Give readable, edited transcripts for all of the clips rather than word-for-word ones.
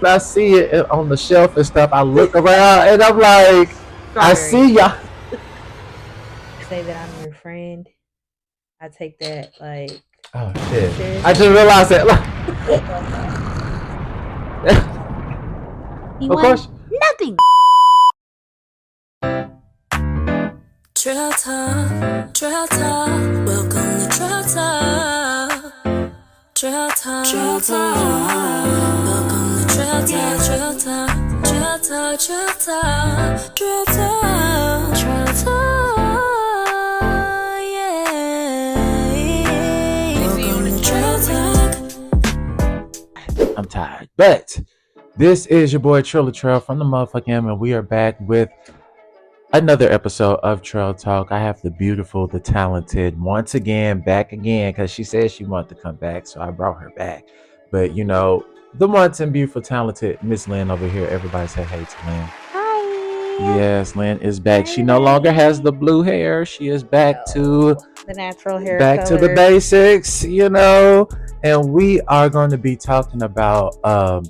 I see it on the shelf and stuff. I look around and I'm like, I see y'all. Say that I'm your friend. I take that like. Oh shit! Seriously? I just realized that. Of course, nothing. Trell Talk, Trell Talk, welcome to Trell Talk. Trell Talk, Trell Talk, welcome to Trell Talk, Trell Talk, Trell Talk, Trell Talk, Trell Talk, Trell Talk, yeah. Welcome to Trell Talk. I'm tired, but this is your boy Trell from the motherfucking M, and we are back with another episode of Trell Talk. I have the beautiful, the talented, once again, back again, because she said she wanted to come back, so I brought her back. But, you know, the once and beautiful, talented Miss Lynn over here. Everybody say hey to Lynn. Hi. Yes, Lynn is back. She no longer has the blue hair. She is back to the natural hair back color. to the basics, you know. And we are going to be talking about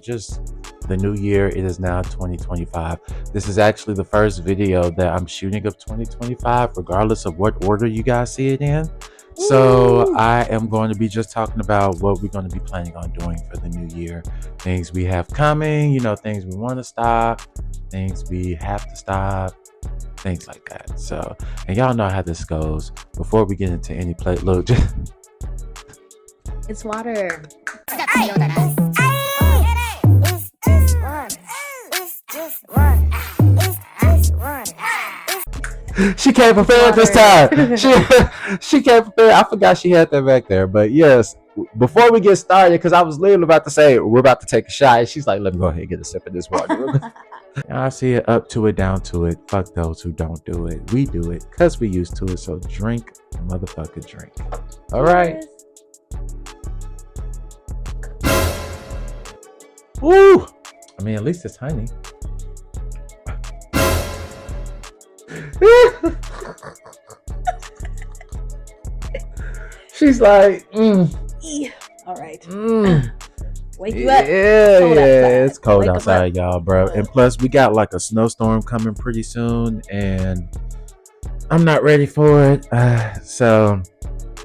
just the new year. It is now 2025. This is actually the first video that I'm shooting of 2025, regardless of what order you guys see it in. So I am going to be just talking about what we're going to be planning on doing for the new year. Things we have coming, you know, things we want to stop, things we have to stop, things like that. So, and y'all know how this goes. Before we get into any play, look, it's water. She came prepared this time. She came prepared. I forgot she had that back there. But yes, before we get started, because I was literally about to say we're about to take a shot, and she's like, "Let me go ahead and get a sip of this water." I see it, up to it, down to it. Fuck those who don't do it. We do it because we used to it. So drink, motherfucker, drink. All right. Woo! I mean, at least it's honey. She's like, all right. Wake you up. Yeah, it's cold outside, y'all, bro. And plus, we got like a snowstorm coming pretty soon, and I'm not ready for it. So,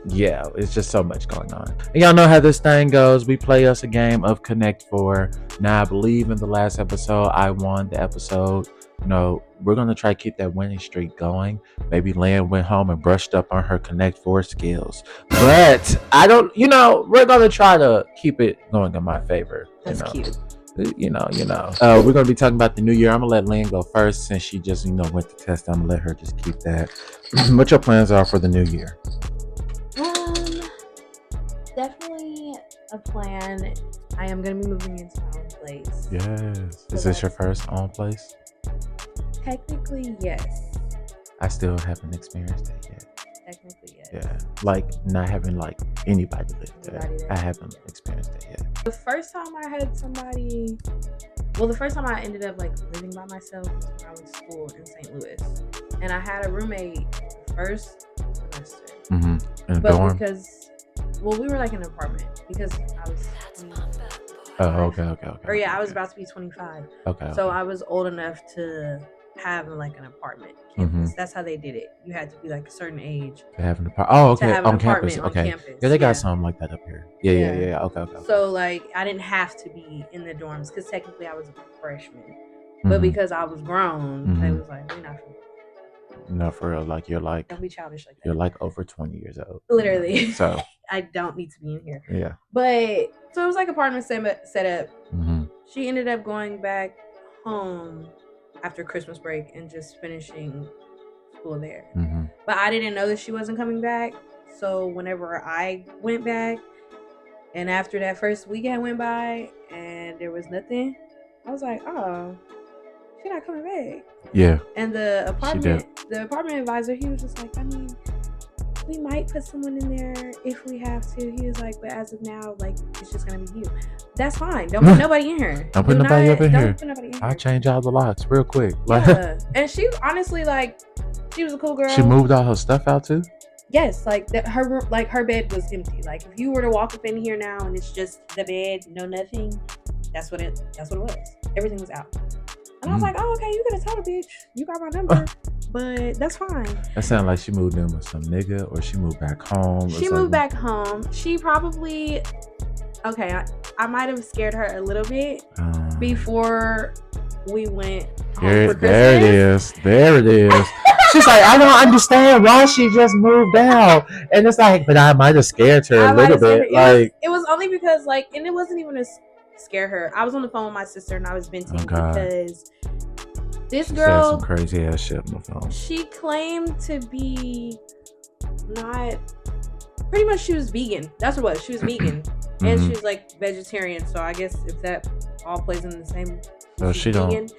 yeah, it's just so much going on. And y'all know how this thing goes. We play us a game of Connect 4. Now, I believe in the last episode, I won the episode. You know, we're going to try to keep that winning streak going. Maybe Lynn went home and brushed up on her Connect 4 skills. But I don't, you know, we're going to try to keep it going in my favor. That's cute. You know. We're going to be talking about the new year. I'm going to let Lynn go first since she just, went to test. I'm going to let her just keep that. What your plans are for the new year? Definitely a plan. I am going to be moving into my own place. Yes. Is this your first own place? Technically, yes. I still haven't experienced that yet. Technically, yes. Yeah, like not having like anybody live there. I haven't experienced that yet. The first time I ended up like living by myself was when I was in school in St. Louis, and I had a roommate first semester. In a dorm? We were like in an apartment because I was. Okay. Or yeah, I was about to be 25. Okay. So I was old enough to have like an apartment campus. That's how they did it. You had to be like a certain age to have an apartment. Oh, okay. On campus. Okay. Yeah, they got something like that up here. Yeah. Okay. So like I didn't have to be in the dorms because technically I was a freshman, but because I was grown, they was like, "We're not." No, for real. Like you're like. Don't be childish like that. You're like over 20 years old. Literally. So I don't need to be in here. Yeah. But so it was like apartment set up. She ended up going back home after Christmas break and just finishing school there. But I didn't know that she wasn't coming back. So whenever I went back, and after that first weekend went by and there was nothing, I was like, oh, she's not coming back. Yeah. And the apartment advisor, he was just like, I mean, we might put someone in there if we have to. He was like, but as of now, like, it's just gonna be you. That's fine. Don't put nobody in here. Don't put nobody up in here. I'll change all the locks real quick. Yeah. And she honestly, like, she was a cool girl. She moved all her stuff out too? Yes, like her bed was empty. Like if you were to walk up in here now and it's just the bed, no nothing, That's what it was. Everything was out. And I was like, oh, okay, you could have told a bitch. You got my number. But that's fine. That sounded like she moved in with some nigga, or she moved back home. She moved back home. She probably, okay, I might have scared her a little bit before we went home for Christmas. There it is. She's like, I don't understand why she just moved out. And it's like, but I might have scared her a little bit. It was only because, like, and it wasn't even to scare her. I was on the phone with my sister and I was venting because this girl said some crazy ass shit on the phone. She claimed to be not, pretty much she was vegan. That's what it was. She was vegan. And she was like vegetarian. So I guess if that all plays in the same. So she vegan, don't.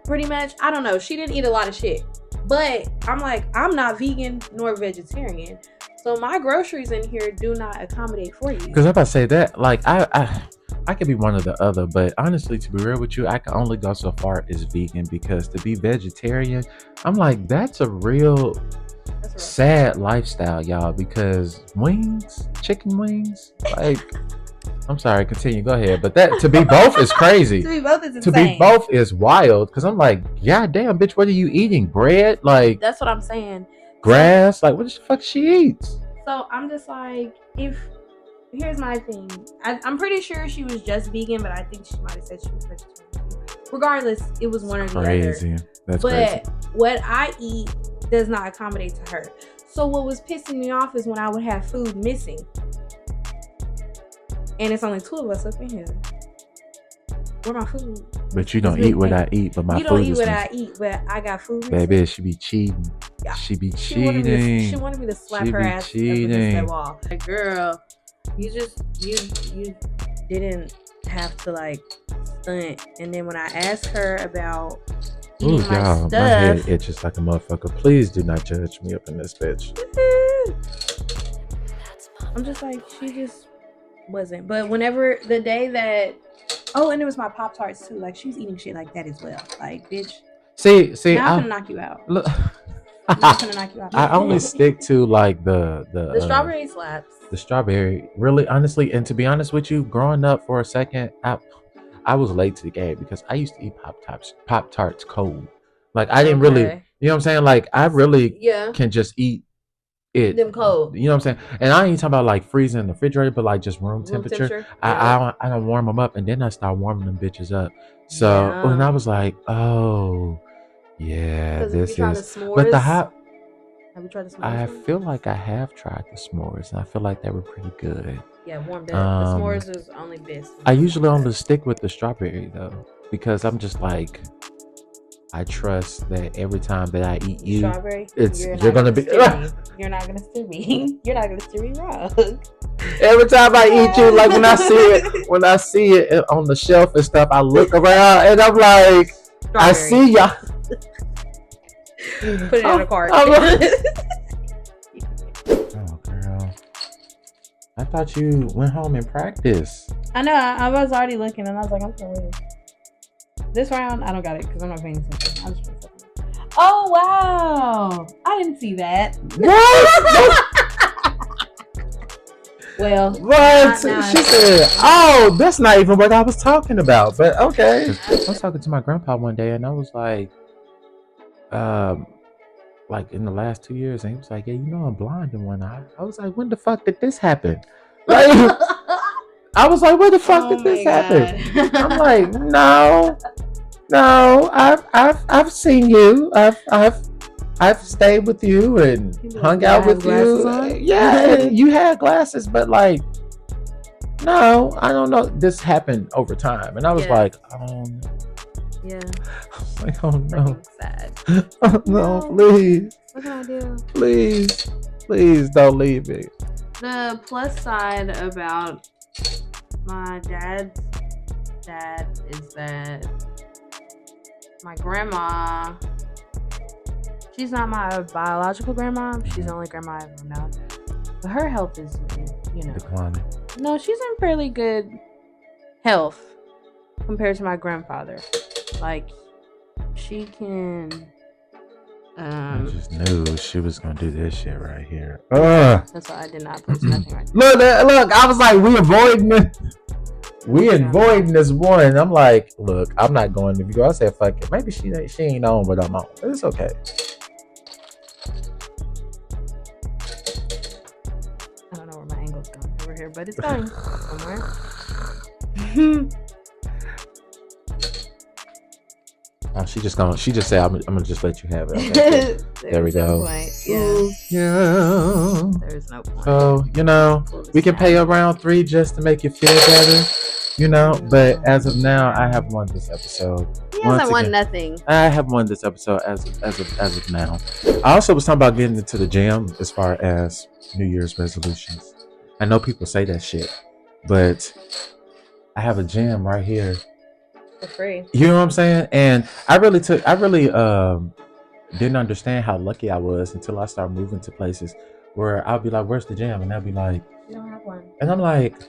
Pretty much. I don't know. She didn't eat a lot of shit. But I'm like, I'm not vegan nor vegetarian. So my groceries in here do not accommodate for you. Because if I say that, like, I could be one or the other, but honestly, to be real with you, I can only go so far as vegan, because to be vegetarian, I'm like, that's a real sad lifestyle, y'all, because chicken wings, like, I'm sorry, continue, go ahead, but that, to be both is crazy. To be both is insane. To be both is wild, because I'm like, god damn, bitch, what are you eating? Bread? Like, that's what I'm saying. Grass? Like, what the fuck she eats? So I'm just like, here's my thing. I'm pretty sure she was just vegan, but I think she might have said she was vegetarian. Regardless, it was one or the other. That's crazy. But what I eat does not accommodate to her. So what was pissing me off is when I would have food missing. And it's only 2 of us up in here. Where my food? But you don't eat what I eat, but my food is You don't eat what I eat, but I got food missing. Baby, she be cheating. Yeah. She be cheating. She wanted me to slap her ass against that wall. Like, girl, you didn't have to, like, stunt. And then when I asked her about eating my stuff, my head itches like a motherfucker. Please do not judge me up in this bitch. I'm just like, she just wasn't. But whenever the day that, and it was my Pop-Tarts too. Like, she was eating shit like that as well. Like, bitch. See, I'm gonna knock you out. Look, I'm not gonna knock you out. I only stick to like the strawberry slaps. The strawberry, really, honestly, and to be honest with you, growing up for a second, I was late to the game because I used to eat Pop-Tarts cold. Like, I didn't really, you know what I'm saying? Like, I really can just eat them cold. You know what I'm saying? And I ain't talking about like freezing in the refrigerator, but like just room temperature. I don't warm them up, and then I start warming them bitches up. So and I was like, oh yeah, this is. But the hot. Have you tried the s'mores? I feel like I have tried the s'mores, and I feel like they were pretty good. Yeah, warmed up. The s'mores is only best. I usually only stick with the strawberry though, because I'm just like, I trust that every time that I eat you, strawberry, you're gonna be. You're not gonna steer me. You're not gonna steer me wrong. Every time I eat you, like when I see it on the shelf and stuff, I look around and I'm like, strawberry. I see y'all. Put it in a cart. Oh, girl. I thought you went home and practiced. I know. I was already looking and I was like, I'm gonna leave. This round, I don't got it because I'm not paying attention. I'm just oh, wow. I didn't see that. What? Well, what? She said, that's not even what I was talking about. But okay. I was talking to my grandpa one day and I was like in the last 2 years, and he was like, yeah, you know I'm blind in one eye. I was like, when the fuck did this happen? Like, I was like, where the fuck did this happen? I'm like, no, I've seen you. I've stayed with you and hung out with you. Yeah, you had glasses, but like, no, I don't know. This happened over time, and I was like, yeah. I was like, oh no. Sad. Oh no, please. What can I do? Please don't leave me. The plus side about my dad's dad is that my grandma, she's not my biological grandma. She's the only grandma I've ever known. But her health is, declining. No, she's in fairly good health compared to my grandfather. Like, she can. I just knew she was gonna do this shit right here. That's why I did not place nothing right there. Look, I was like, we avoiding it. We avoiding this one. I'm like, look, I'm not going. If you go, I said, fuck it. Maybe she ain't on, but I'm on. It's okay. I don't know where my angle's going over here, but it's going somewhere. She just said, I'm gonna just let you have it. Okay, there we go. Yeah. There's no point. So, we can pay around 3 just to make you feel better, but as of now, I have won this episode. He hasn't won nothing. I have won this episode as of now. I also was talking about getting into the gym as far as New Year's resolutions. I know people say that shit, but I have a gym right here. For free. You know what I'm saying? And I really didn't understand how lucky I was until I started moving to places where I'll be like, where's the gym? And they'll be like, you don't have one. And I'm like,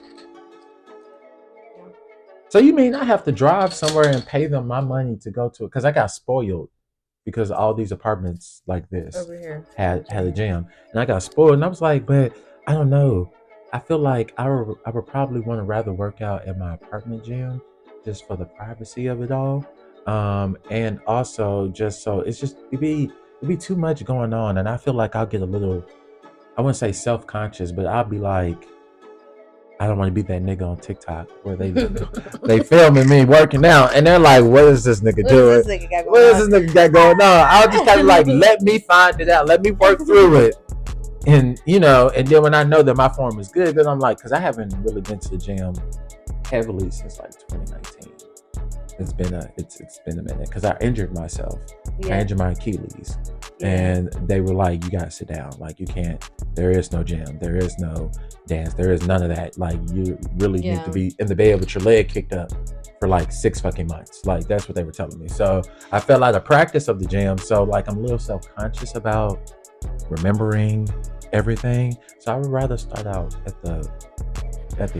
so you mean I have to drive somewhere and pay them my money to go to it? Because I got spoiled because all these apartments like this over here had a gym. And I got spoiled. And I was like, but I don't know. I feel like I would probably want to rather work out at my apartment gym just for the privacy of it all. And also just so it'd be too much going on. And I feel like I'll get a little, I wouldn't say self-conscious, but I'll be like, I don't want to be that nigga on TikTok where they filming me working out and they're like, what is this nigga doing? What is this nigga got going on? I'll just kind of like, let me find it out. Let me work through it. And, and then when I know that my form is good, then I'm like, because I haven't really been to the gym heavily since like 2019. It's been a minute because I injured myself. Yeah. I injured my Achilles. Yeah. And they were like, you gotta sit down. Like, you can't, there is no gym. There is no dance. There is none of that. Like, you really need to be in the bed with your leg kicked up for like 6 fucking months. Like, that's what they were telling me. So I fell out of practice of the gym. So like, I'm a little self-conscious about remembering everything. So I would rather start out at the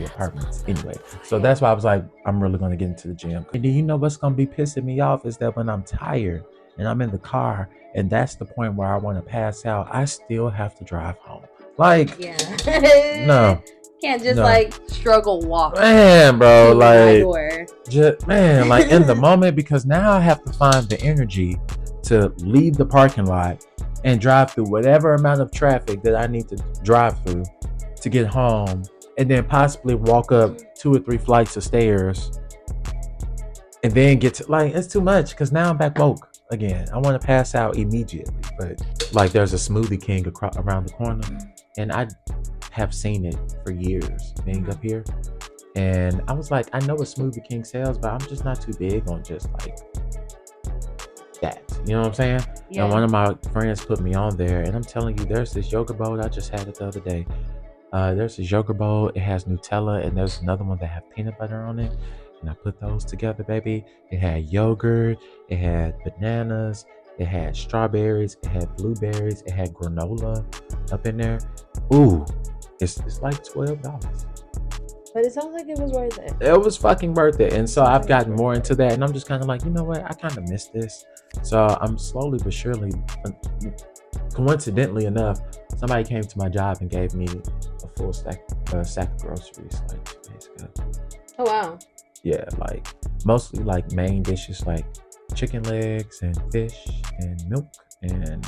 apartments anyway. So that's why I was like, I'm really going to get into the gym. And do you know what's going to be pissing me off is that when I'm tired and I'm in the car and that's the point where I want to pass out, I still have to drive home. Like, no. Can't just like struggle walk. Man, bro, like, just, man, like in the moment, because now I have to find the energy to leave the parking lot and drive through whatever amount of traffic that I need to drive through to get home. And then possibly walk up 2 or 3 flights of stairs and then get to, like, it's too much because now I'm back woke again. I want to pass out immediately. But like, there's a Smoothie King around the corner and I have seen it for years being up here. And I was like, I know what Smoothie King sells, but I'm just not too big on just like that. You know what I'm saying? Yeah. And one of my friends put me on there and I'm telling you, there's this yogurt bowl. I just had it the other day. There's this yogurt bowl. It has Nutella, and there's another one that have peanut butter on it. And I put those together, baby. It had yogurt. It had bananas. It had strawberries. It had blueberries. It had granola up in there. Ooh, it's like $12. But it sounds like it was worth it. It was fucking worth it. And so I've gotten more into that, and I'm just kind of like, you know what? I kind of miss this. So I'm slowly but surely, coincidentally enough, somebody came to my job and gave me a full sack of groceries like 2 days ago. Oh, wow. Yeah, like mostly like main dishes like chicken legs and fish and milk and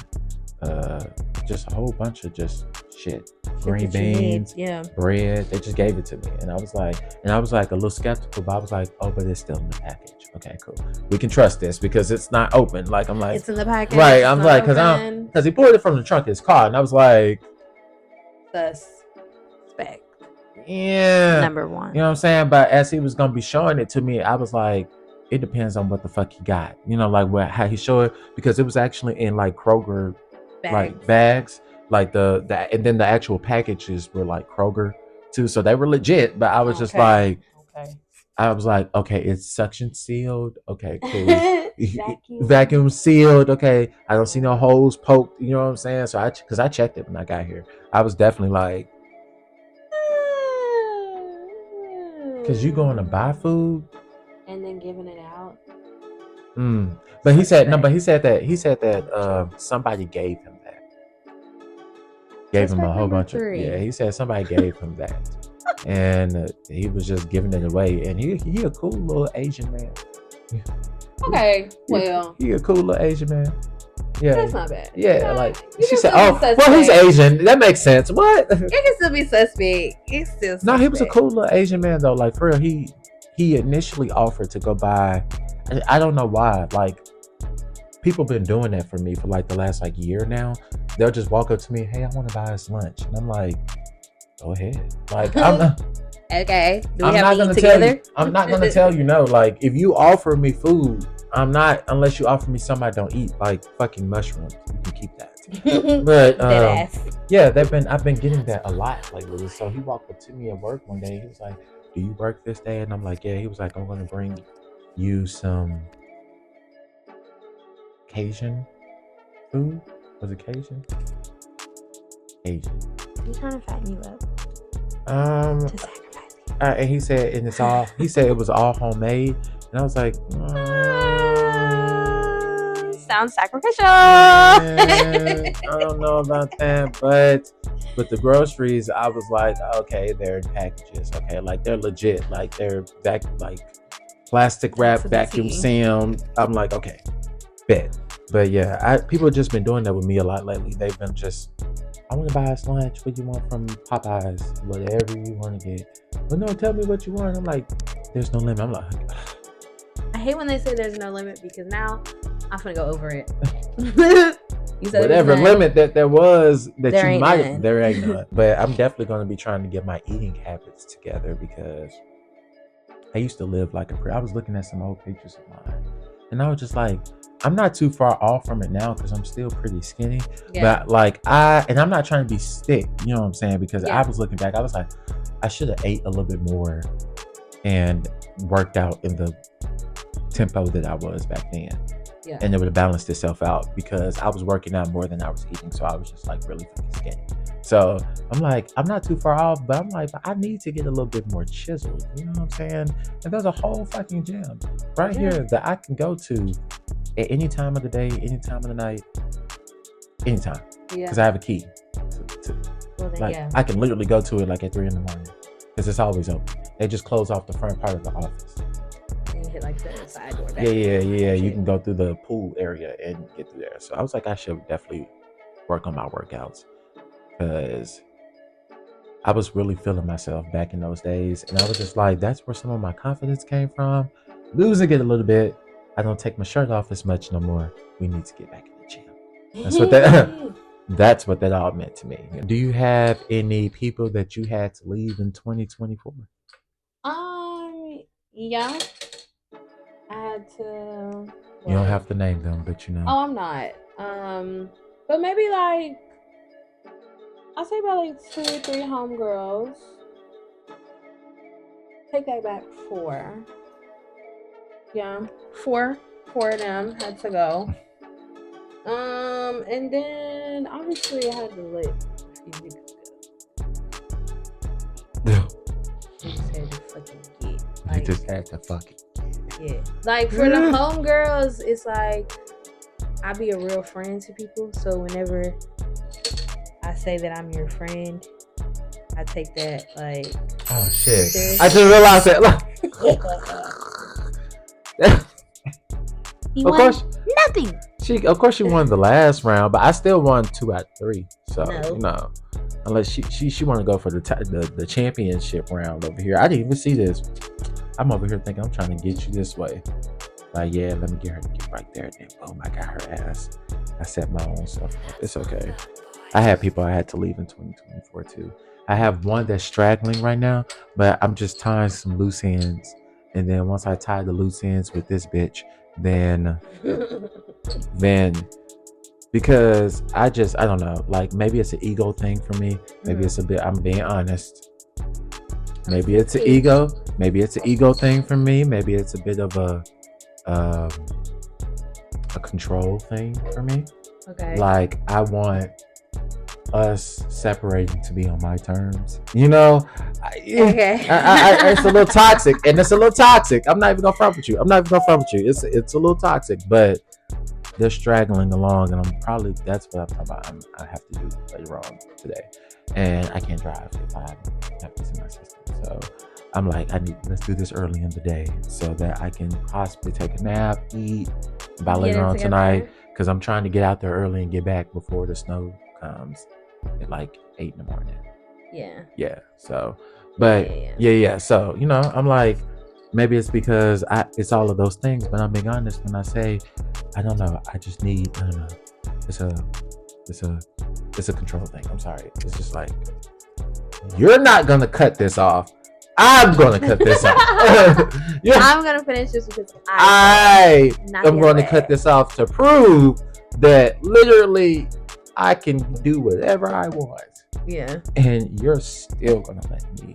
just a whole bunch of just shit. Green beans, bread. They just gave it to me. And I was like a little skeptical, but I was like, oh, but it's still in the package. Okay, cool. We can trust this because it's not open. Like, I'm like, it's in the package. Right. I'm like, because he pulled it from the trunk of his car, and I was like, suspect. Yeah. Number one. You know what I'm saying? But as he was gonna be showing it to me, I was like, it depends on what the fuck he got. You know, like how he showed it, because it was actually in like Kroger bags. Like the and then the actual packages were like Kroger too, so they were legit. But I was just like, I was like, okay, it's suction sealed. Okay, cool. Vacuum sealed. Okay, I don't see no holes poked. You know what I'm saying? So because I checked it when I got here, I was definitely like, because you going to buy food and then giving it out. But he said no. But he said that somebody gave him that. Gave him a whole bunch of. Yeah, he said somebody gave him that. and he was just giving it away. And he a cool little Asian man. Okay, well, he a cool little Asian man. Yeah, that's not bad. Yeah, like she said. Oh, well, he's Asian. That makes sense. What? It can still be suspect. It's still suspect. No, he was a cool little Asian man though. Like for real, he initially offered to go buy. I don't know why. Like people been doing that for me for like the last like year now. They'll just walk up to me, "Hey, I want to buy us lunch," and I'm like, "Go ahead." Like I'm not. Okay. Do we I'm have not to gonna eat tell together? you. I'm not gonna tell you no. Like if you offer me food, I'm not unless you offer me something I don't eat, like fucking mushrooms. You can keep that. But yeah, I've been getting that a lot lately. So he walked up to me at work one day. He was like, "Do you work this day?" And I'm like, "Yeah." He was like, "I'm gonna bring you some Cajun food." Was it Cajun? Cajun. He's trying to fatten you up. To sacrifice. And he said, and it's all. He said it was all homemade, and I was like, sounds sacrificial. I don't know about that, but with the groceries, I was like, okay, they're in packages. Okay, like they're legit. Like they're like plastic wrap, vacuum sealed. I'm like, okay, bet. But yeah, people have just been doing that with me a lot lately. They've been just, I want to buy us lunch. What do you want from Popeyes? Whatever you want to get. But no, tell me what you want. I'm like, there's no limit. I'm like, I hate when they say there's no limit because now I'm gonna go over it. Whatever limit that there was that there you might, none. there ain't none. But I'm definitely going to be trying to get my eating habits together because I used to live like I was looking at some old pictures of mine, and I was just like, I'm not too far off from it now because I'm still pretty skinny. Yeah. But like I'm not trying to be thick, you know what I'm saying? Because I was looking back, I was like, I should have ate a little bit more and worked out in the tempo that I was back then. Yeah. And it would have balanced itself out because I was working out more than I was eating. So I was just like really fucking skinny. So I'm like, I'm not too far off, but I'm like, I need to get a little bit more chiseled. You know what I'm saying? And there's a whole fucking gym right here that I can go to at any time of the day, any time of the night, anytime. Yeah. Because I have a key. I can literally go to it like at 3 a.m. because it's always open. They just close off the front part of the office. And you hit like the side door. Yeah. You can go through the pool area and get through there. So I was like, I should definitely work on my workouts because I was really feeling myself back in those days. And I was just like, that's where some of my confidence came from. Losing it a little bit. I don't take my shirt off as much no more. We need to get back in the gym. That's what that all meant to me. Do you have any people that you had to leave in 2024? Yeah. I had to. You don't have to name them, but you know. Oh, I'm not. But maybe like I'll say about like 2 or 3 homegirls. Take that back, 4. Yeah, 4 of them had to go. And then obviously I had to let a few niggas go. You just had to fucking yeah. Like for the homegirls, it's like I be a real friend to people. So whenever I say that I'm your friend, I take that like. Oh shit! Seriously. I just realized that. He won course, nothing. Of course, she won the last round, but I still won 2 out of 3. So no, unless she want to go for the championship round over here. I didn't even see this. I'm over here thinking I'm trying to get you this way. Like, yeah, let me get her to get right there. Then boom, I got her ass. I set my own stuff up. It's okay. I had people I had to leave in 2024 too. I have one that's straggling right now, but I'm just tying some loose ends. And then once I tie the loose ends with this bitch, then because I don't know, like maybe it's an ego thing for me. Maybe it's a bit, I'm being honest. Maybe it's an ego. Maybe it's an ego thing for me. Maybe it's a bit of a control thing for me. Okay. Like I want us separating to be on my terms. You know? Okay. It's a little toxic. And it's a little toxic. I'm not even gonna front with you. It's a little toxic, but they're straggling along, and that's what I'm talking about. I have to do later on today. And I can't drive if I have this in my system. So I'm like, let's do this early in the day so that I can possibly take a nap, eat by later on tonight, because I'm trying to get out there early and get back before the snow comes at like 8 in the morning. Yeah. So, but yeah. So, I'm like, maybe it's because it's all of those things, but I'm being honest when I say, I don't know. I just need, I don't know. It's a control thing. I'm sorry. It's just like, you're not going to cut this off. I'm going to cut this off. I'm going to finish this because I am going to cut this off to prove that literally I can do whatever I want. Yeah. And you're still going to let me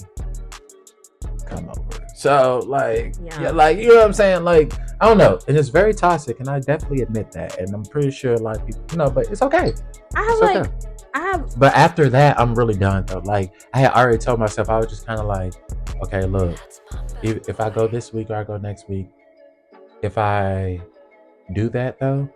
come over. So, like, like, you know what I'm saying? Like, I don't know. And it's very toxic. And I definitely admit that. And I'm pretty sure a lot of people, but it's okay. But after that, I'm really done though. Like, I had already told myself, I was just kind of like, okay, look, if I go this week or I go next week, if I do that though,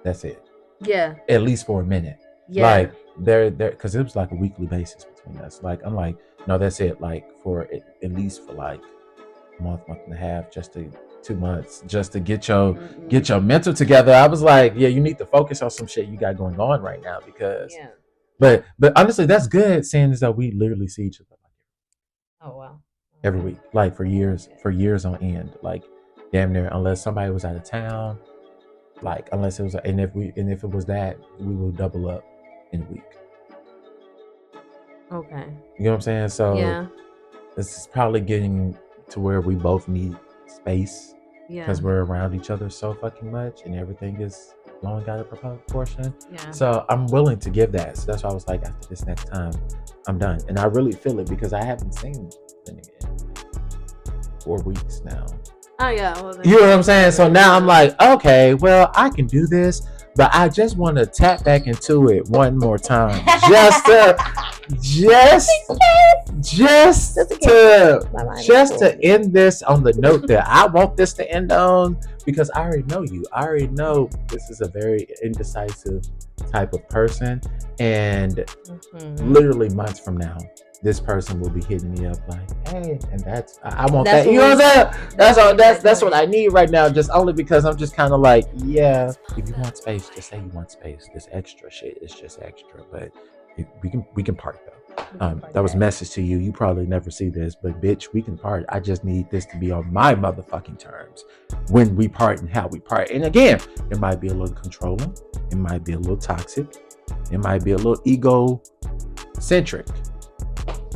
that's it. Yeah. At least for a minute. Yeah. Like, there, because it was like a weekly basis between us. Like, I'm like, no, that's it. Like, for at least for like a month and a half, just to 2 months, just to get your mental together. I was like, yeah, you need to focus on some shit you got going on right now because. Yeah. But honestly, that's good, seeing as though we literally see each other. Oh wow. Every week, like for years on end, like damn near, unless somebody was out of town, like unless it was, and if it was that, we will double up in a week. Okay. You know what I'm saying? So yeah, this is probably getting to where we both need space. Yeah. Because we're around each other so fucking much, and everything is blowing out of proportion. Yeah. So I'm willing to give that. So that's why I was like, after this next time, I'm done. And I really feel it because I haven't seen them in 4 weeks now. Oh yeah. Well, you know what I'm saying? So now I'm like, okay, well, I can do this, but I just want to tap back into it one more time, just to end this on the note that I want this to end on, because I already know you. I already know this is a very indecisive type of person, and literally months from now, this person will be hitting me up like, hey, and I want that. You know what I'm saying? That's what I need right now. Just only because I'm just kind of like, yeah, if you want space, just say you want space. This extra shit is just extra, but we can part though. That was a message to you. You probably never see this, but bitch, we can part. I just need this to be on my motherfucking terms when we part and how we part. And again, it might be a little controlling. It might be a little toxic. It might be a little ego-centric.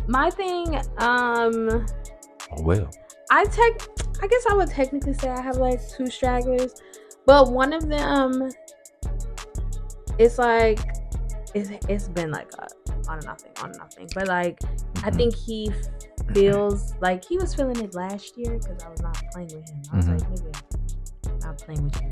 My thing, well, I guess I would technically say I have like 2 stragglers, but one of them, it's like, it's been like on and off thing, but like, I think he feels like he was feeling it last year because I was not playing with him. I was like, nigga, I'm not playing with you.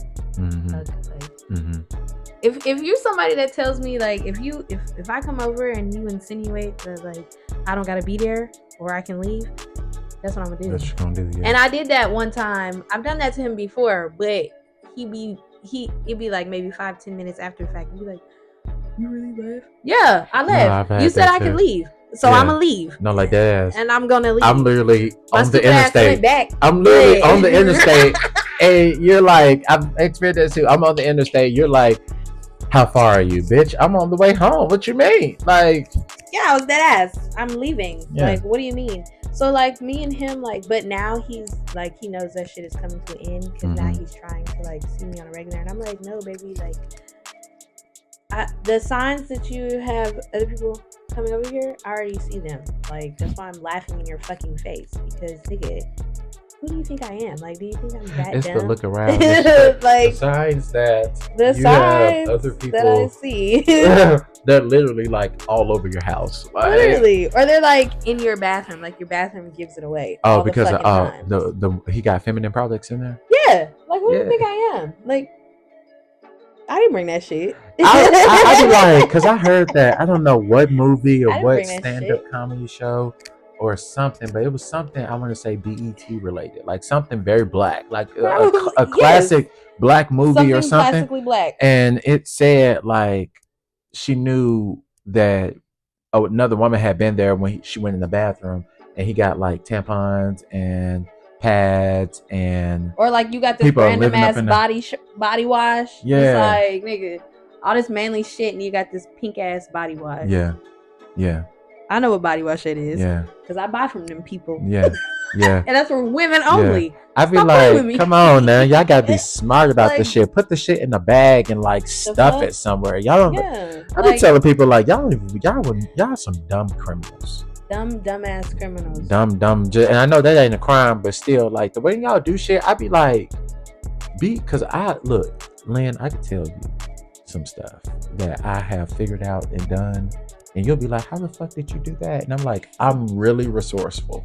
If you're somebody that tells me like, if I come over and you insinuate that like I don't gotta be there or I can leave, that's what I'm gonna do. That's what you're gonna do, yeah. And I did that one time. I've done that to him before, but it'd be like maybe 5-10 minutes after the fact. He'd be like, you really left? Yeah, I left. No, you said I could leave, so I'm gonna leave. No, like that. And I'm gonna leave. I'm literally on the interstate. I'm literally on the interstate, and you're like, I've experienced this too. I'm on the interstate. You're like, how far are you, bitch? I'm on the way home. What you mean? Like, yeah, I was dead ass. I'm leaving. Yeah. Like, what do you mean? So like me and him, like, but now he's like, he knows that shit is coming to an end because now he's trying to like see me on a regular, and I'm like, no, baby, like. The signs that you have other people coming over here, I already see them. Like, that's why I'm laughing in your fucking face. Because, nigga, who do you think I am? Like, do you think I'm that it's dumb? The look around. Like, the signs that you have other people that I see. They're literally, like, all over your house. Like, literally. Or they're, like, in your bathroom. Like, your bathroom gives it away. Oh, because he got feminine products in there? Yeah. Like, who do you think I am? Like, I didn't bring that shit. I be like, because I heard that, I don't know what movie or what stand-up comedy show or something, but it was something, I want to say BET related, like something very black, like a classic black movie or something. Classically black. And it said like she knew that another woman had been there when she went in the bathroom, and he got like tampons and pads and or like you got this random ass body wash. Yeah, it's like, nigga, all this manly shit, and you got this pink ass body wash. Yeah. I know what body wash it is. Yeah, because I buy from them people. Yeah. And that's for women only. Yeah. I be like, come on, man, y'all gotta be smart about like, this shit. Put the shit in a bag and like stuff it somewhere. Y'all don't. Yeah, I be telling people like, y'all some dumb criminals. Dumbass criminals. Dumb. And I know that ain't a crime, but still, like the way y'all do shit, I be like, because Lynn, I could tell you some stuff that I have figured out and done, and you'll be like, how the fuck did you do that? And I'm like, I'm really resourceful.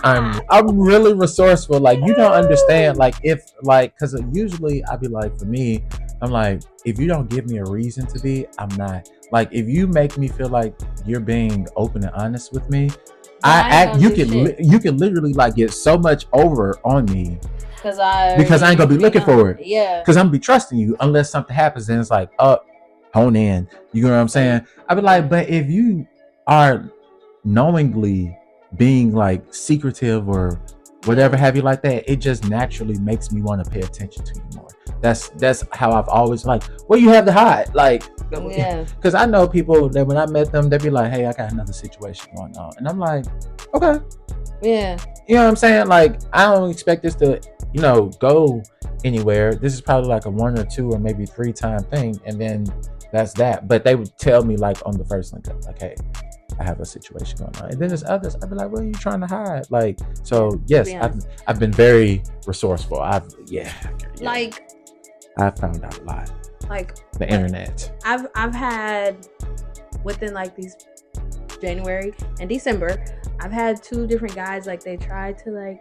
I'm really resourceful. Like, you don't understand. Like, if like, because usually I be like, for me, I'm like, if you don't give me a reason to be, I'm not. Like, if you make me feel like you're being open and honest with me, you can literally like get so much over on me because I ain't gonna be looking for it. Yeah, because I'm gonna be trusting you unless something happens and it's like, hone in. You know what I'm saying? I be like, but if you are knowingly being like secretive or whatever have you like that, it just naturally makes me want to pay attention to you more. That's how I've always like, what you have to hide? Like, because I know people that when I met them, they'd be like, hey, I got another situation going on, and I'm like, okay, yeah, you know what I'm saying? Like, I don't expect this to, go anywhere. This is probably like a 1 or 2 or maybe 3 time thing, and then that's that. But they would tell me like on the first link up, like, hey, I have a situation going on. And then there's others, I'd be like, what are you trying to hide? Like, so yes, I've been very resourceful. Like, I found out a lot. Like the internet. I've had within like these January and December, I've had 2 different guys, like they tried to like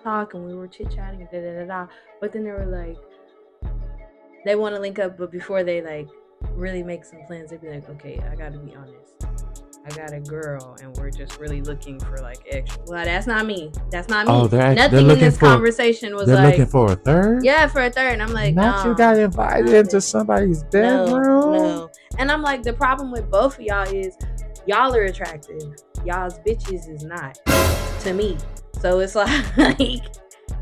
talk and we were chit-chatting and but then they were like, they want to link up, but before they like really make some plans, they'd be like, okay, I gotta be honest, I got a girl and we're just really looking for like extra. Well, that's not me. Oh, nothing in this conversation was they're like looking for a third. Yeah, for a third. And I'm like, you got invited into somebody's bedroom. No. And I'm like, the problem with both of y'all is y'all are attractive, y'all's bitches is not, to me. So it's like,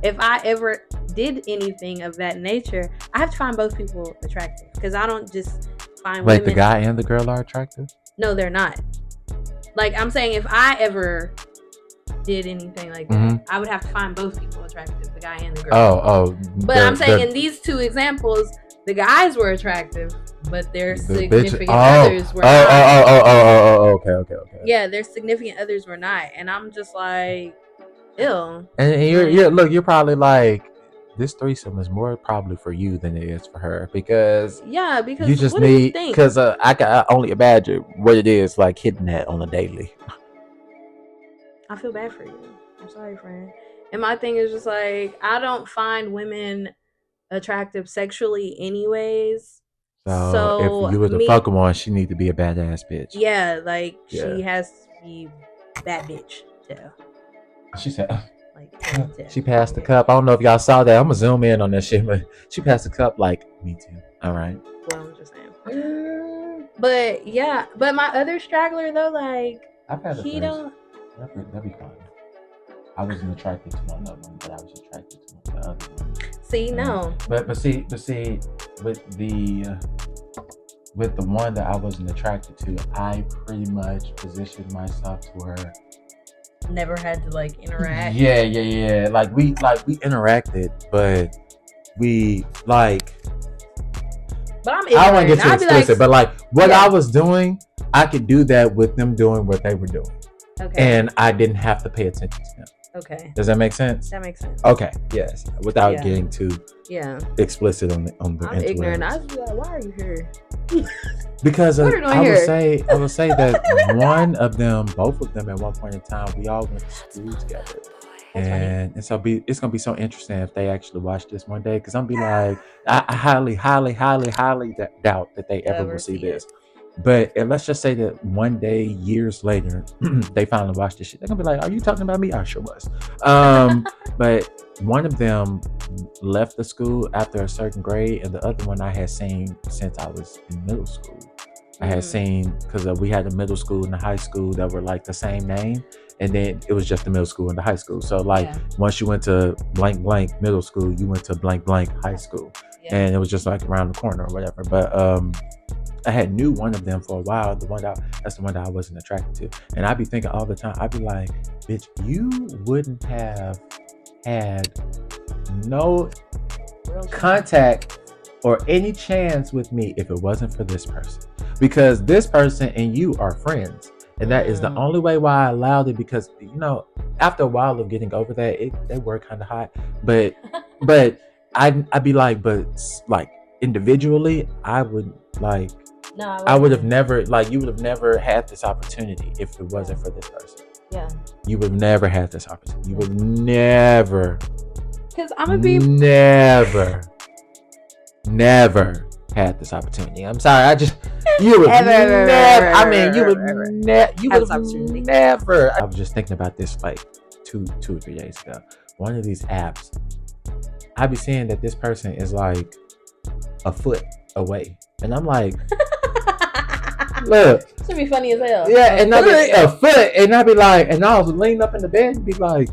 if I ever did anything of that nature, I have to find both people attractive, because I don't just find women. The guy and the girl are attractive? No, they're not. Like, I'm saying, if I ever did anything like that, I would have to find both people attractive, the guy and the girl. But I'm saying in these 2 examples, the guys were attractive, but their significant others were not. Okay. Yeah, their significant others were not. And I'm just like, ew. And you're probably like, this threesome is more probably for you than it is for her, because you just need, because I can only imagine what it is like hitting that on a daily. I feel bad for you. I'm sorry, friend. And my thing is just like, I don't find women attractive sexually anyways. So if you were to fuck one, she need to be a badass bitch. Yeah, like she has to be that bitch too. She said. She passed the cup. I don't know if y'all saw that. I'm gonna zoom in on that shit, but she passed the cup like, me too. All right. Well, I'm just saying. But my other straggler though, like, I've had he don't. That'd be fine. I wasn't attracted to one of them, but I was attracted to the other one. See, no. But see, with the one that I wasn't attracted to, I pretty much positioned myself to where. Never had to like interact. Yeah. Like we interacted, but we like. But I'm. I don't want to get too explicit, but like what I was doing, I could do that with them doing what they were doing. Okay. And I didn't have to pay attention to them. Okay. Does that make sense? That makes sense. Okay. Yes. Without getting too explicit on the I'm ignorant. I was like, why are you here? Because I would say that one of them, both of them, at one point in time, we all went to school together, and so it's gonna be so interesting if they actually watch this one day. Because I'm be like, I highly doubt that they ever will see this. But let's just say that one day, years later, they finally watch this shit. They're gonna be like, "Are you talking about me?" I sure was. But one of them left the school after a certain grade, and the other one I had seen since I was in middle school. I had seen, because we had a middle school and a high school that were like the same name, and then it was just the middle school and the high school. So like once you went to blank blank middle school, you went to blank blank high school, and it was just like around the corner or whatever. But I had knew one of them for a while. That's the one that I wasn't attracted to, and I'd be thinking all the time. I'd be like, bitch, you wouldn't have had no contact or any chance with me if it wasn't for this person, because this person and you are friends, and that is the only way why I allowed it. Because after a while of getting over that, they were kind of hot, but I'd be like, but like individually, I would like. No, I would have never, like, you would have never had this opportunity if it wasn't for this person. Yeah. You would have never had this opportunity. You would never. Because I'm going to be. Never had this opportunity. I'm sorry. You would never. I mean, you would never. I was just thinking about this like two or 3 days ago. One of these apps, I'd be seeing that this person is like a foot away. And I'm like, look. It's gonna be funny as hell. Yeah, and I'd be a foot, and I'd be like, and I was laying up in the bed and be like,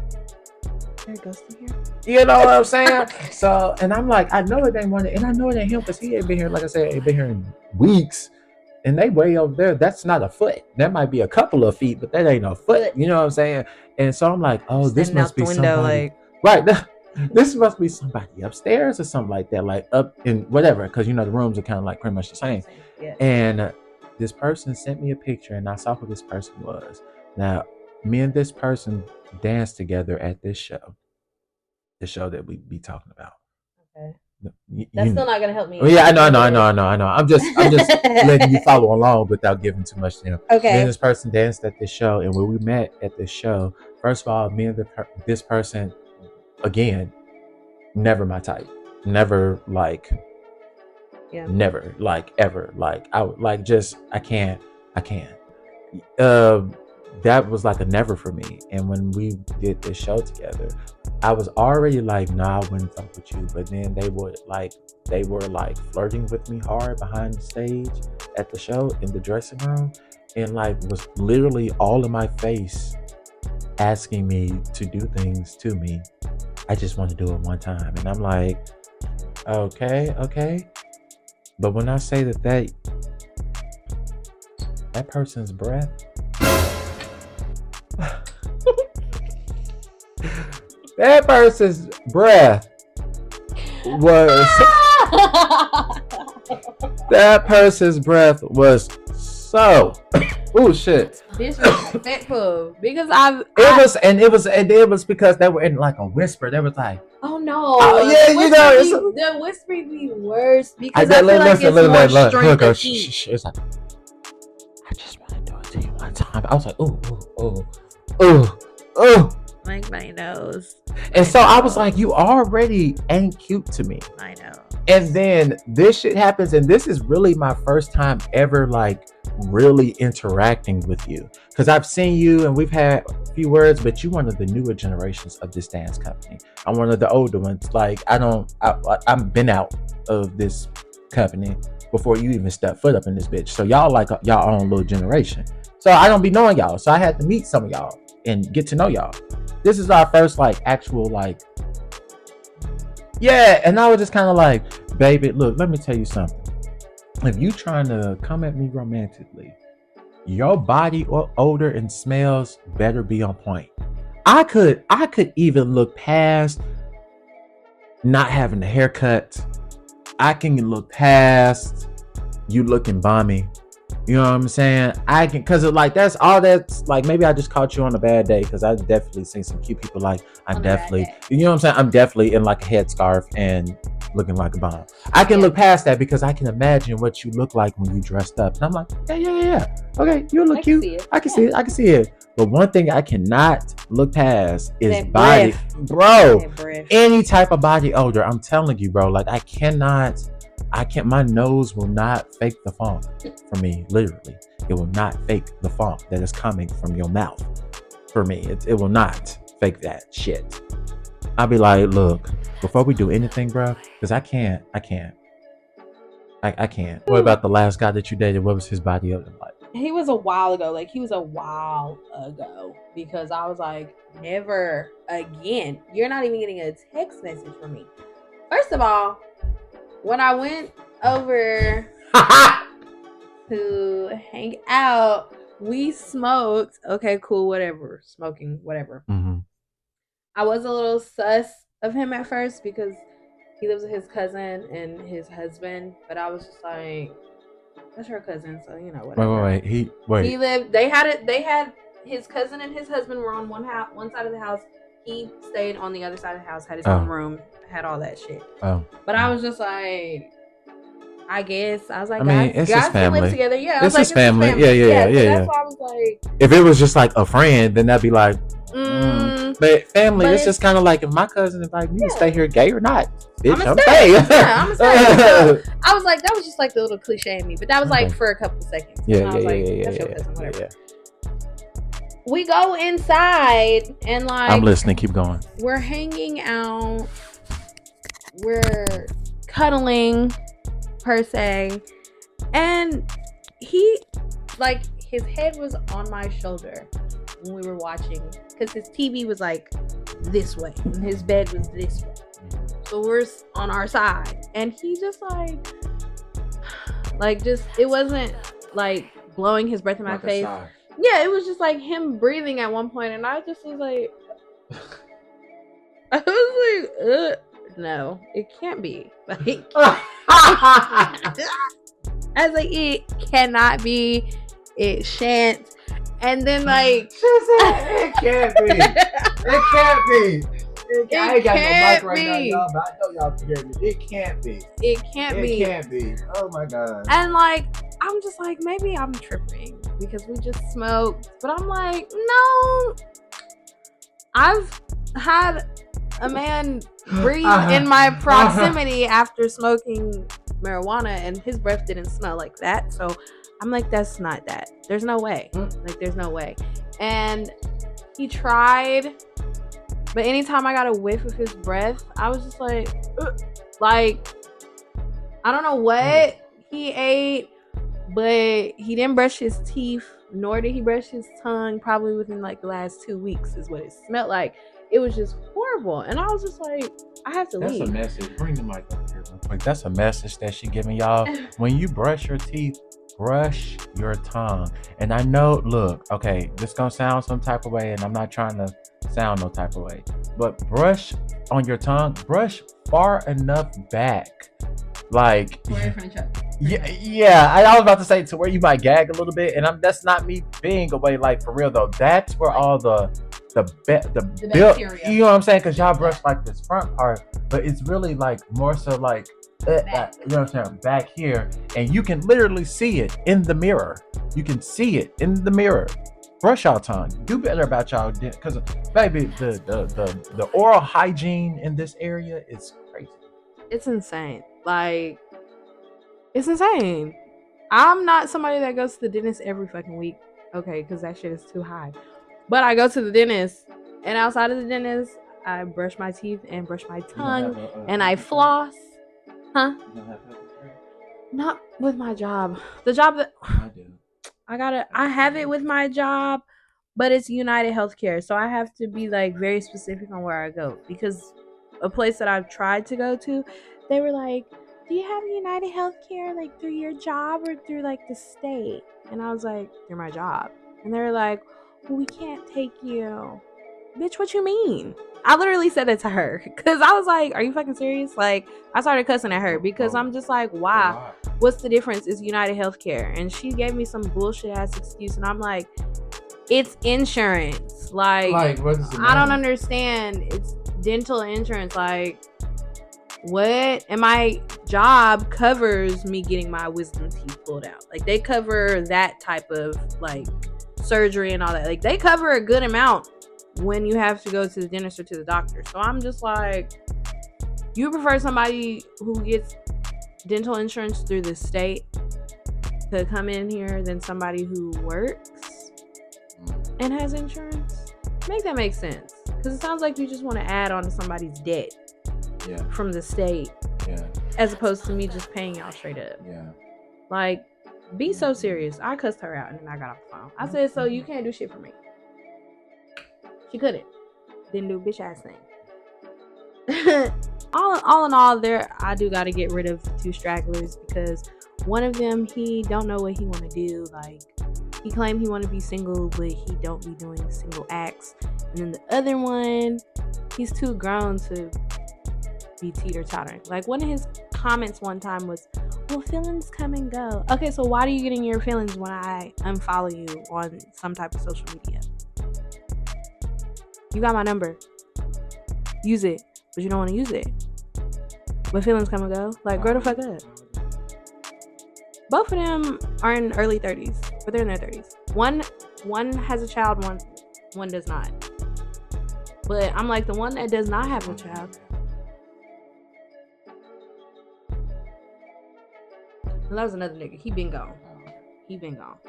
there it goes to here. You know what I'm saying? So, and I'm like, I know it ain't one, and I know it ain't him because he ain't been here, like I said, ain't been here in weeks. And they way over there. That's not a foot. That might be a couple of feet, but that ain't a foot. You know what I'm saying? And so I'm like, oh, this must be somebody. Right. This must be somebody upstairs or something like that, like up in whatever, because the rooms are kind of like pretty much the same. Yeah. And this person sent me a picture, and I saw who this person was. Now, me and this person danced together at this show, the show that we be talking about. Okay. That's still not gonna help me. Yeah, I know. I'm just letting you follow along without giving too much to him. Okay. Me and this person danced at this show, and when we met at this show, first of all, me and this person. Again, never my type. Never like, never like ever. Like I would like just I can't. That was like a never for me. And when we did this show together, I was already like, nah, I wouldn't fuck with you. But then they were like flirting with me hard behind the stage at the show in the dressing room, and like was literally all in my face, asking me to do things to me. I just want to do it one time. And I'm like, okay. But when I say that person's breath, that person's breath was so oh shit. Disrespectful. Because it was because they were in like a whisper. They was like, oh no. The whispering be worse because I feel like it's more strength than heat. It's like, I just want to do it to you one time. I was like, ooh. Like my nose. And so I was like, you already ain't cute to me. I know. And then this shit happens, and this is really my first time ever like really interacting with you, because I've seen you and we've had a few words, but you're one of the newer generations of this dance company. I'm one of the older ones. Like I've been out of this company before you even stepped foot up in this bitch. So y'all like y'all own little generation. So I don't be knowing y'all. So I had to meet some of y'all and get to know y'all. This is our first like actual like. Yeah, and I was just kind of like, baby, look, let me tell you something. If you trying to come at me romantically, your body odor and smells better be on point. I could even look past not having a haircut. I can look past you looking balmy. You know what I'm saying? I can, cause of like that's like maybe I just caught you on a bad day, because I've definitely seen some cute people like I'm definitely, you know what I'm saying? I'm definitely in like a headscarf and looking like a bomb. I can look past that because I can imagine what you look like when you dressed up, and I'm like, yeah. Okay, you look cute. I can see it. But one thing I cannot look past is that body, bro. Any type of body odor. I'm telling you, bro. Like I can't. My nose will not fake the funk for me. Literally, it will not fake the funk that is coming from your mouth. For me, it will not fake that shit. I'll be like, look, before we do anything, bro, because I can't. I can't. What about the last guy that you dated? What was his body odor like? he was a while ago. Like, he was a while ago. Because I was like, never again. You're not even getting a text message from me. First of all, when I went over to hang out, we smoked. Okay, cool, whatever. Smoking, whatever. Mm-hmm. I was a little sus of him at first because he lives with his cousin and his husband. But I was just like, that's her cousin, so you know whatever. Wait. He lived. They had his cousin and his husband were on one side of the house. He stayed on the other side of the house. Had his own room. Had all that shit. Oh. But I was just like, I guess I was like, it's his family. Live together. Yeah, it's his family. Yeah. That's why I was like, if it was just like a friend, then that'd be like, but family. It's just kind of like if my cousin invited me to stay here, gay or not, bitch, I'm staying. Yeah, I'm staying. So I was like, that was just like the little cliche in me, but that was like for a couple of seconds. Yeah, I was like, that's your cousin, whatever. We go inside and like, I'm listening. Keep going. We're hanging out. We're cuddling, per se, and he, like, his head was on my shoulder when we were watching, because his TV was like this way and his bed was this way, so we're on our side, and he just like just, it wasn't like blowing his breath in my face. Yeah, it was just like him breathing at one point, and I just was like, I was like, no, it can't be. Like, I was like, it cannot be. It shan't. And then like, it can't be. It can't be. I ain't got no mic right now, y'all, but I know y'all can hear me. It can't be. It can't be. It can't be. Oh my god. And like, I'm just like, maybe I'm tripping because we just smoked. But I'm like, no. I've had a man breathe in my proximity after smoking marijuana, and his breath didn't smell like that. So I'm like, that's not that. There's no way. Like, there's no way. And he tried, but anytime I got a whiff of his breath, I was just like, I don't know what he ate, but he didn't brush his teeth, nor did he brush his tongue. Probably within like the last 2 weeks is what it smelled like. It was just horrible. And I was just like, I have to leave. That's a message. Bring the mic up here real quick. That's a message that she giving y'all. When you brush your teeth, brush your tongue. And I know, look, okay, this gonna sound some type of way, and I'm not trying to sound no type of way, but brush on your tongue, brush far enough back. Like, yeah, I was about to say to where you might gag a little bit, and that's not me being away, like, for real though. That's where all the bacteria, you know what I'm saying? Because y'all brush like this front part, but it's really like more so like you know what I'm saying, back here, and you can literally see it in the mirror. You can see it in the mirror. Brush y'all tongue. Do better about y'all, because baby, the oral hygiene in this area is crazy. It's insane. Like, it's insane. I'm not somebody that goes to the dentist every fucking week, okay, because that shit is too high. But I go to the dentist, and outside of the dentist, I brush my teeth and brush my tongue, and I floss. Huh? Not with my job. The job that I have it with my job, but it's United Healthcare, so I have to be like very specific on where I go, because a place that I've tried to go to, they were like, do you have United Healthcare like through your job or through like the state? And I was like, through my job. And they were like, well, we can't take you. Bitch, what you mean? I literally said it to her, because I was like, are you fucking serious? Like, I started cussing at her, because I'm just like, why? What's the difference? It's United Healthcare. And she gave me some bullshit ass excuse, and I'm like, it's insurance. Like what does it mean? I don't understand. It's dental insurance. Like, what? And my job covers me getting my wisdom teeth pulled out. Like, they cover that type of like surgery and all that. Like, they cover a good amount when you have to go to the dentist or to the doctor. So I'm just like, you prefer somebody who gets dental insurance through the state to come in here than somebody who works and has insurance? Make that make sense, because it sounds like you just want to add on to somebody's debt from the state, as opposed to me just paying y'all straight up. Like, Be so serious. I cussed her out and then I got off the phone. I said, so you can't do shit for me. She couldn't. Didn't do a bitch ass thing. all in all, I do gotta get rid of 2 stragglers because one of them, he don't know what he want to do. Like, he claimed he want to be single, but he don't be doing single acts. And then the other one, he's too grown to be teeter-tottering. Like, one of his comments one time was, well, feelings come and go. Okay, so why do you get in your feelings when I unfollow you on some type of social media? You got my number. Use it, but you don't want to use it. But feelings come and go. Like, grow the fuck up. Both of them are in early 30s, but they're in their 30s. One has a child, one does not. But I'm like, the one that does not have a child, and that was another nigga. He been gone. He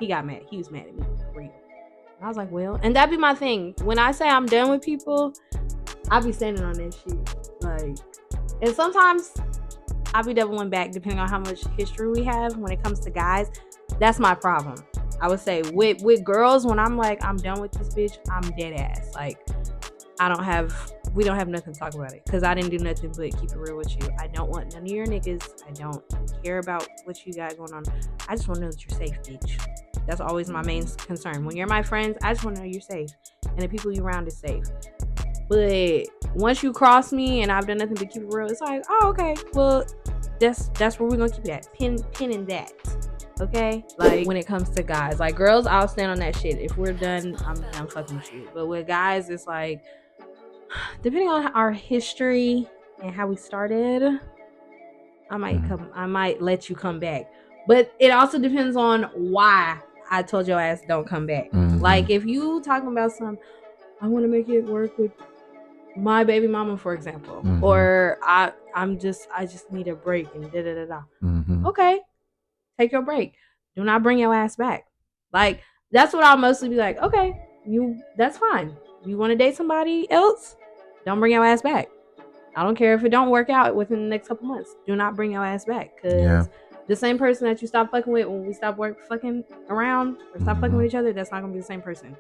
got mad. He was mad at me for real. And I was like, well, and that be my thing. When I say I'm done with people, I be standing on that shit. Like, and sometimes I be doubling back depending on how much history we have when it comes to guys. That's my problem. I would say with girls, when I'm like, I'm done with this bitch, I'm dead ass. Like, we don't have nothing to talk about it because I didn't do nothing but keep it real with you. I don't want none of your niggas. I don't care about what you got going on. I just want to know that you're safe, bitch. That's always my main concern. When you're my friends, I just want to know you're safe and the people you around is safe. But once you cross me and I've done nothing but keep it real, it's like, oh, okay, well, that's where we're gonna keep it at. Pin in that. Okay? Like, when it comes to guys, like, girls, I'll stand on that shit. If we're done, I'm fucking with you. But with guys, it's like, depending on our history and how we started, I might let you come back. But it also depends on why I told your ass don't come back. Like, if you talking about I want to make it work with my baby mama, for example, or I just need a break and da da da da. Okay, take your break. Do not bring your ass back. Like, that's what I'll mostly be like. Okay, that's fine. You want to date somebody else? Don't bring your ass back. I don't care if it don't work out within the next couple months. Do not bring your ass back, because the same person that you stop fucking with when we stop fucking around or stop fucking with each other, that's not gonna be the same person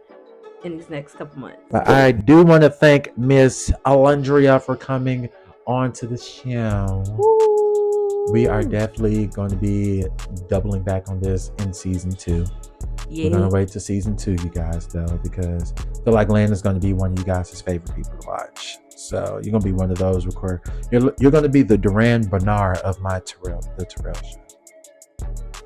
in these next couple months. But I do want to thank Miss Alundria for coming on to the show. Ooh. We are definitely going to be doubling back on this in season 2. Yeah. We're going to wait to season 2, you guys, though, because I feel like Landon's going to be one of you guys' favorite people to watch. So you're going to be one of those you're going to be the Duran Bernard of the Trell show.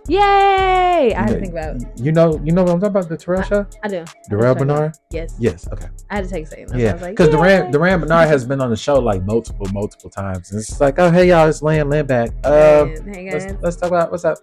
Yay! I had to think about it. You know what I'm talking about, the Trell show? I do. Darrell Bernard? Yes. Okay. I had to take a second. Yeah, because Duran Bernard has been on the show like multiple times. And it's like, oh, hey, y'all, it's Land back. Hey, guys. Let's talk about what's up,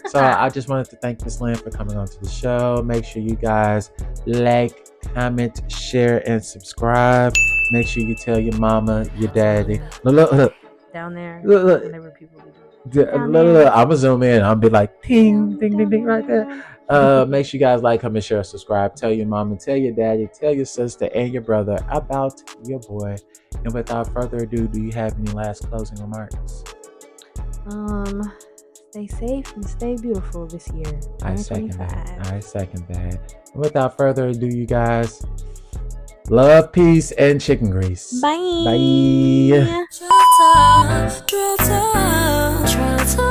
So I just wanted to thank Miss Land for coming on to the show. Make sure you guys like, comment, share, and subscribe. Make sure you tell your mama, your daddy. Look. Down there. Look. Whenever people be doing. I'm gonna zoom in. I'll be like, ding, ding, ding, ding, right there. Make sure you guys like, comment, share, subscribe. Tell your mama, tell your daddy, tell your sister, and your brother about your boy. And without further ado, do you have any last closing remarks? Stay safe and stay beautiful this year. I second that. And without further ado, you guys, love, peace, and chicken grease. Bye. Bye. Trell Talk.